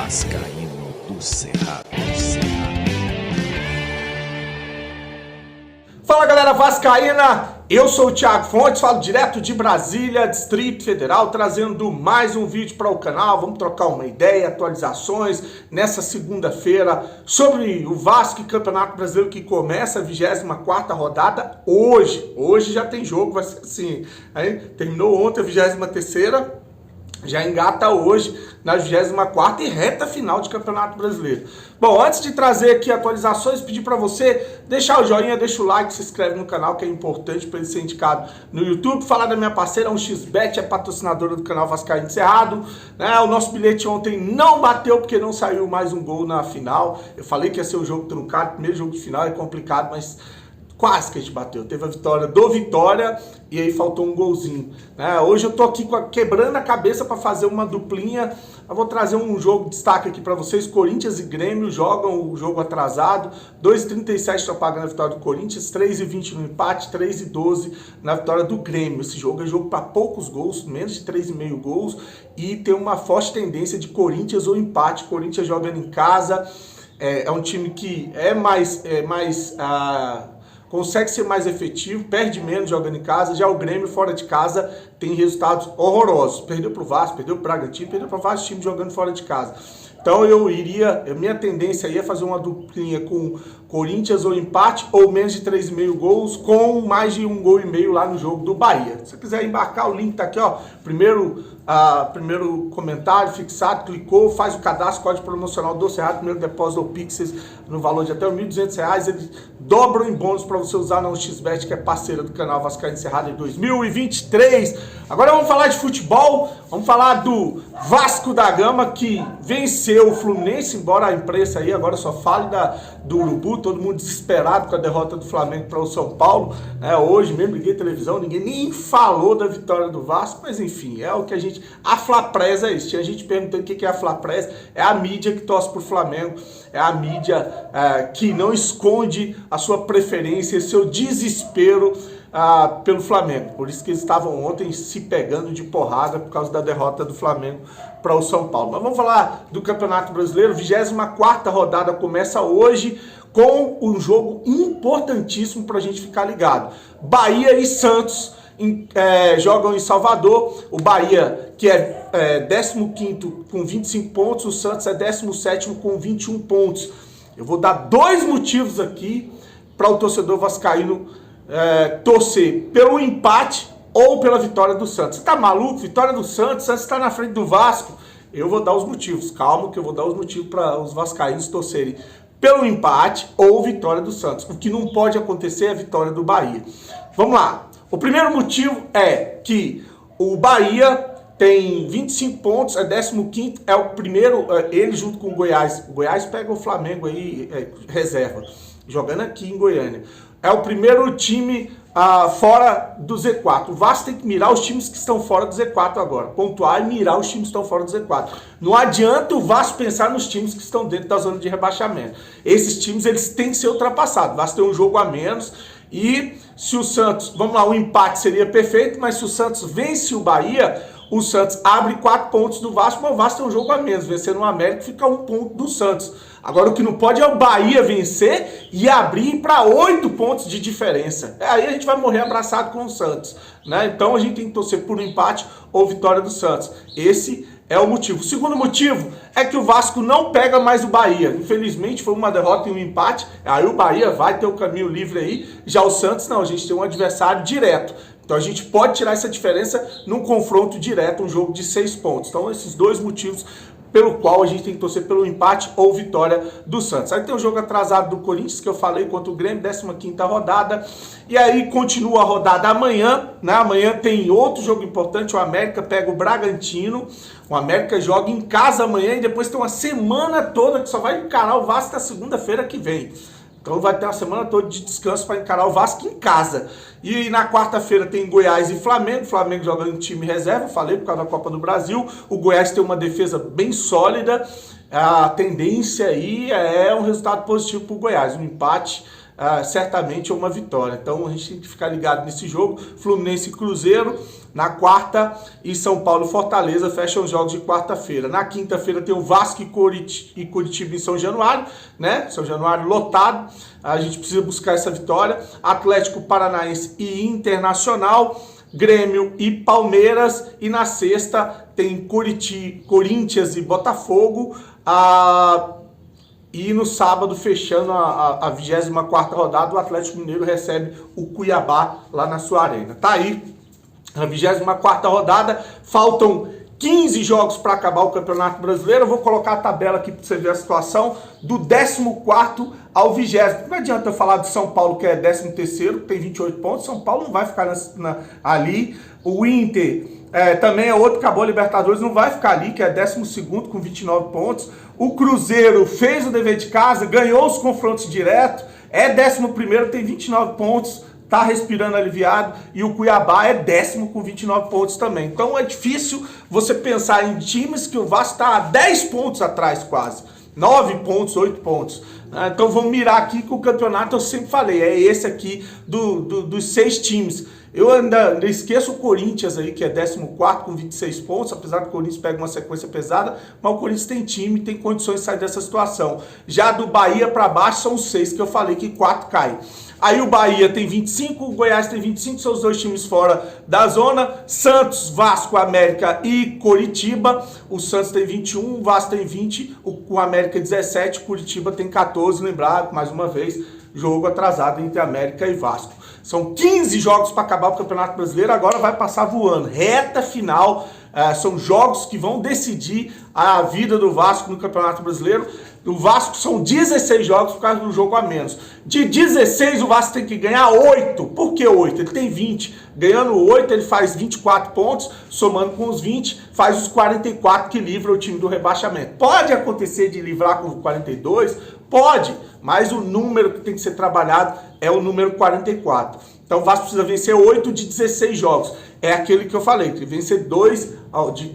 Vascaíno do Cerrado. Fala galera vascaína, eu sou o Thiago Fontes, falo direto de Brasília, Distrito Federal, trazendo mais um vídeo para o canal. Vamos trocar uma ideia, atualizações nessa segunda-feira sobre o Vasco e Campeonato Brasileiro que começa a 24ª rodada hoje. Hoje já tem jogo, vai ser assim, aí, terminou ontem a 23ª, já engata hoje na 24ª e reta final de Campeonato Brasileiro. Bom, antes de trazer aqui atualizações, pedir para você deixar o joinha, deixa o like, se inscreve no canal, que é importante para ele ser indicado no YouTube. Falar da minha parceira, 1xBet, é patrocinadora do canal Vascaíno Cerrado. Né? O nosso bilhete ontem não bateu porque não saiu mais um gol na final. Eu falei que ia ser um jogo truncado, primeiro jogo de final é complicado, mas quase que a gente bateu. Teve a vitória do Vitória e aí faltou um golzinho. Né? Hoje eu tô aqui quebrando a cabeça para fazer uma duplinha. Eu vou trazer um jogo de destaque aqui para vocês. Corinthians e Grêmio jogam o jogo atrasado. 2,37 está pagando a vitória do Corinthians, 3,20 no empate, 3,12 na vitória do Grêmio. Esse jogo é jogo para poucos gols, menos de 3,5 gols. E tem uma forte tendência de Corinthians ou empate. Corinthians jogando em casa. É um time que consegue ser mais efetivo, perde menos jogando em casa. Já o Grêmio fora de casa tem resultados horrorosos. Perdeu para o Vasco, perdeu para o Bragantino, perdeu para vários times jogando fora de casa. Então minha tendência aí é fazer uma duplinha com Corinthians ou empate, ou menos de 3,5 gols, com mais de 1,5 gol lá no jogo do Bahia. Se você quiser embarcar, o link tá aqui, ó. Primeiro comentário fixado, clicou, faz o cadastro, código promocional do Cerrado, primeiro depósito ou Pix no valor de até R$ 1.200, eles dobram em bônus para você usar na 1xBet, que é parceira do canal Vascaíno Cerrado em 2023. Agora vamos falar de futebol, vamos falar do Vasco da Gama, que venceu o Fluminense, embora a imprensa aí agora só fale do Urubu, todo mundo desesperado com a derrota do Flamengo para o São Paulo. Hoje mesmo liguei a televisão, ninguém nem falou da vitória do Vasco, mas enfim, é o que a gente... A Flapresa é isso. Tinha gente perguntando o que é a Flapresa. É a mídia que torce pro Flamengo, é a mídia que não esconde a sua preferência, seu desespero pelo Flamengo. Por isso que eles estavam ontem se pegando de porrada por causa da derrota do Flamengo para o São Paulo. Mas vamos falar do Campeonato Brasileiro. 24ª rodada começa hoje com um jogo importantíssimo para a gente ficar ligado. Bahia e Santos jogam em Salvador. O Bahia, que é 15º com 25 pontos, o Santos é 17º com 21 pontos. Eu vou dar dois motivos aqui para o torcedor vascaíno torcer pelo empate ou pela vitória do Santos. Você tá maluco? Vitória do Santos, Santos está na frente do Vasco. Eu vou dar os motivos, calma que eu vou dar os motivos para os vascaínos torcerem pelo empate ou vitória do Santos. O que não pode acontecer é a vitória do Bahia. Vamos lá. O primeiro motivo é que o Bahia tem 25 pontos, é 15º, é o primeiro, ele junto com o Goiás. O Goiás pega o Flamengo aí, reserva, jogando aqui em Goiânia. É o primeiro time fora do Z4. O Vasco tem que mirar os times que estão fora do Z4 agora. Pontuar e mirar os times que estão fora do Z4. Não adianta o Vasco pensar nos times que estão dentro da zona de rebaixamento. Esses times eles têm que ser ultrapassados. O Vasco tem um jogo a menos. E se o Santos, vamos lá, o empate seria perfeito, mas se o Santos vence o Bahia, o Santos abre 4 pontos do Vasco, mas o Vasco tem um jogo a menos. Vencendo o América fica 1 ponto do Santos. Agora o que não pode é o Bahia vencer e abrir para 8 pontos de diferença. Aí a gente vai morrer abraçado com o Santos. Né? Então a gente tem que torcer por um empate ou vitória do Santos. Esse é o motivo. O segundo motivo é que o Vasco não pega mais o Bahia. Infelizmente foi uma derrota e um empate. Aí o Bahia vai ter o caminho livre aí. Já o Santos não, a gente tem um adversário direto. Então a gente pode tirar essa diferença num confronto direto, um jogo de 6 pontos. Então esses dois motivos pelo qual a gente tem que torcer pelo empate ou vitória do Santos. Aí tem o jogo atrasado do Corinthians, que eu falei, contra o Grêmio, 15ª rodada. E aí continua a rodada amanhã, né? Amanhã tem outro jogo importante, o América pega o Bragantino. O América joga em casa amanhã e depois tem uma semana toda que só vai encarar o Vasco na segunda-feira que vem. Então vai ter uma semana toda de descanso para encarar o Vasco em casa. E na quarta-feira tem Goiás e Flamengo. O Flamengo joga em time reserva, falei, por causa da Copa do Brasil. O Goiás tem uma defesa bem sólida. A tendência aí é um resultado positivo para o Goiás. Um empate certamente é uma vitória. Então a gente tem que ficar ligado nesse jogo. Fluminense e Cruzeiro na quarta e São Paulo e Fortaleza fecham os jogos de quarta-feira. Na quinta-feira tem o Vasco e Curitiba em São Januário, né? São Januário lotado. A gente precisa buscar essa vitória. Atlético Paranaense e Internacional, Grêmio e Palmeiras. E na sexta tem Corinthians e Botafogo. E no sábado, fechando a 24ª rodada, o Atlético Mineiro recebe o Cuiabá lá na sua arena. Tá aí a 24ª rodada, faltam 15 jogos para acabar o Campeonato Brasileiro. Eu vou colocar a tabela aqui para você ver a situação do 14º ao 20º. Não adianta eu falar de São Paulo, que é 13º, tem 28 pontos. São Paulo não vai ficar ali. O Inter também é outro que acabou a Libertadores, não vai ficar ali, que é 12º com 29 pontos. O Cruzeiro fez o dever de casa, ganhou os confrontos diretos, é 11º, tem 29 pontos, tá respirando aliviado. E o Cuiabá é 10º com 29 pontos também. Então é difícil você pensar em times que o Vasco está a 10 pontos atrás quase. 9 pontos, 8 pontos. Então vamos mirar aqui que o campeonato, eu sempre falei, é esse aqui dos 6 times. Eu ainda esqueço o Corinthians aí, que é 14º com 26 pontos, apesar que o Corinthians pega uma sequência pesada, mas o Corinthians tem time, tem condições de sair dessa situação. Já do Bahia para baixo são os 6, que eu falei que 4 caem. Aí o Bahia tem 25, o Goiás tem 25, são os 2 times fora da zona. Santos, Vasco, América e Coritiba. O Santos tem 21, o Vasco tem 20, o América 17, o Coritiba tem 14. Lembrar, mais uma vez, jogo atrasado entre América e Vasco. São 15 jogos para acabar o Campeonato Brasileiro, agora vai passar voando. Reta final, são jogos que vão decidir a vida do Vasco no Campeonato Brasileiro. O Vasco são 16 jogos por causa do jogo a menos. De 16, o Vasco tem que ganhar 8. Por que 8? Ele tem 20. Ganhando 8, ele faz 24 pontos, somando com os 20, faz os 44 que livra o time do rebaixamento. Pode acontecer de livrar com 42? Pode, mas o número que tem que ser trabalhado é o número 44. Então o Vasco precisa vencer 8 de 16 jogos. É aquele que eu falei, que vencer 2,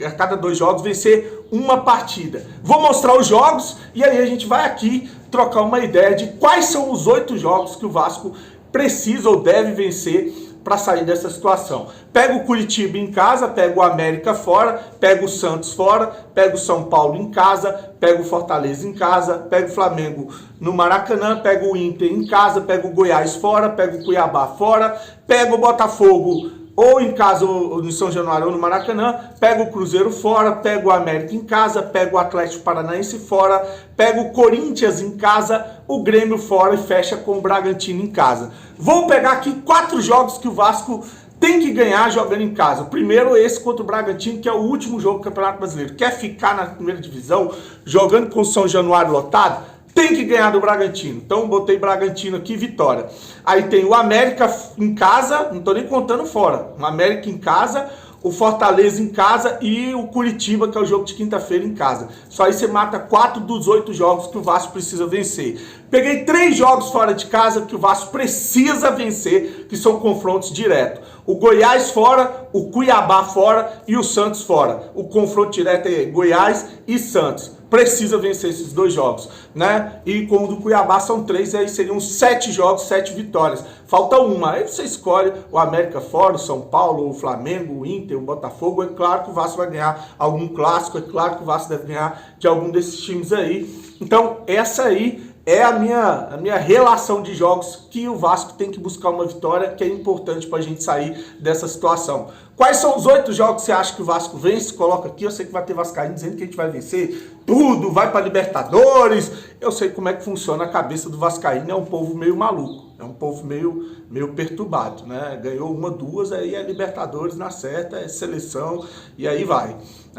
a cada 2 jogos, vencer uma partida. Vou mostrar os jogos e aí a gente vai aqui trocar uma ideia de quais são os 8 jogos que o Vasco precisa ou deve vencer para sair dessa situação. Pega o Curitiba em casa, pega o América fora, pega o Santos fora, pega o São Paulo em casa, pega o Fortaleza em casa, pega o Flamengo no Maracanã, pega o Inter em casa, pega o Goiás fora, pega o Cuiabá fora, pega o Botafogo ou em casa ou no São Januário ou no Maracanã, pega o Cruzeiro fora, pega o América em casa, pega o Atlético Paranaense fora, pega o Corinthians em casa, o Grêmio fora e fecha com o Bragantino em casa. Vou pegar aqui 4 jogos que o Vasco tem que ganhar jogando em casa. Primeiro esse contra o Bragantino, que é o último jogo do Campeonato Brasileiro. Quer ficar na primeira divisão, jogando com o São Januário lotado? Tem que ganhar do Bragantino. Então botei Bragantino aqui, vitória. Aí tem o América em casa, não tô nem contando fora. O América em casa, o Fortaleza em casa e o Curitiba, que é o jogo de quinta-feira, em casa. Só aí você mata 4 dos 8 jogos que o Vasco precisa vencer. Peguei 3 jogos fora de casa que o Vasco precisa vencer, que são confrontos diretos. O Goiás fora, o Cuiabá fora e o Santos fora. O confronto direto é Goiás e Santos. Precisa vencer esses 2 jogos, né? E como o do Cuiabá são 3, aí seriam 7 jogos, 7 vitórias. Falta uma, aí você escolhe o América fora, o São Paulo, o Flamengo, o Inter, o Botafogo. É claro que o Vasco vai ganhar algum clássico, é claro que o Vasco deve ganhar de algum desses times aí. Então, essa aí é a minha relação de jogos que o Vasco tem que buscar uma vitória, que é importante para a gente sair dessa situação. Quais são os 8 jogos que você acha que o Vasco vence? Coloca aqui, eu sei que vai ter vascaíno dizendo que a gente vai vencer tudo, vai para Libertadores. Eu sei como é que funciona a cabeça do vascaíno, é um povo meio maluco, é um povo meio perturbado, né? Ganhou 1, 2, aí é Libertadores na certa, é seleção e aí vai.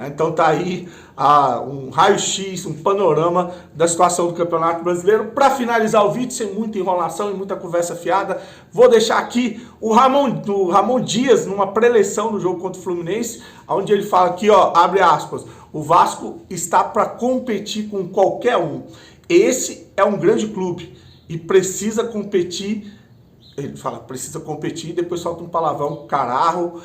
Então tá aí um raio-x, um panorama da situação do Campeonato Brasileiro. Para finalizar o vídeo, sem muita enrolação e muita conversa fiada, vou deixar aqui o Ramon Dias, numa preleção do jogo contra o Fluminense, onde ele fala aqui, ó, abre aspas, o Vasco está para competir com qualquer um. Esse é um grande clube e precisa competir ele fala, precisa competir, depois solta um palavrão, cararro,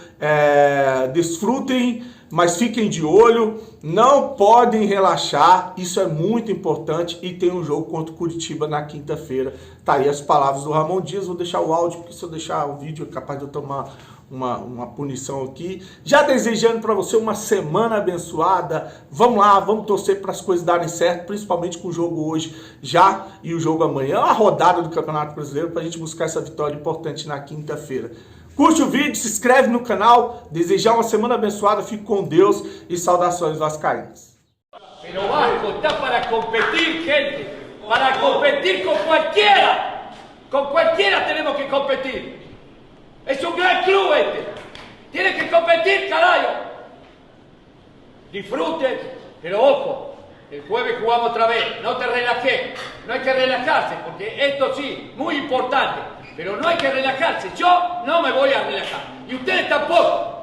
desfrutem, mas fiquem de olho, não podem relaxar, isso é muito importante, e tem um jogo contra o Curitiba na quinta-feira. Tá aí as palavras do Ramon Dias, vou deixar o áudio, porque se eu deixar o vídeo é capaz de eu tomar uma punição aqui. Já desejando para você uma semana abençoada. Vamos lá, vamos torcer para as coisas darem certo, principalmente com o jogo hoje já e o jogo amanhã, a rodada do Campeonato Brasileiro, para a gente buscar essa vitória importante na quinta-feira. Curte o vídeo, se inscreve no canal, desejar uma semana abençoada, fique com Deus e saudações vascaínas. Pero Vasco está para competir, gente, para competir con cualquiera. Con cualquiera tenemos que competir. Es un gran club este. Tiene que competir, carajo. Disfruten, pero ojo, el jueves jugamos otra vez. No te relajes. No hay que relajarse, porque esto sí, muy importante. Pero no hay que relajarse. Yo no me voy a relajar. Y ustedes tampoco.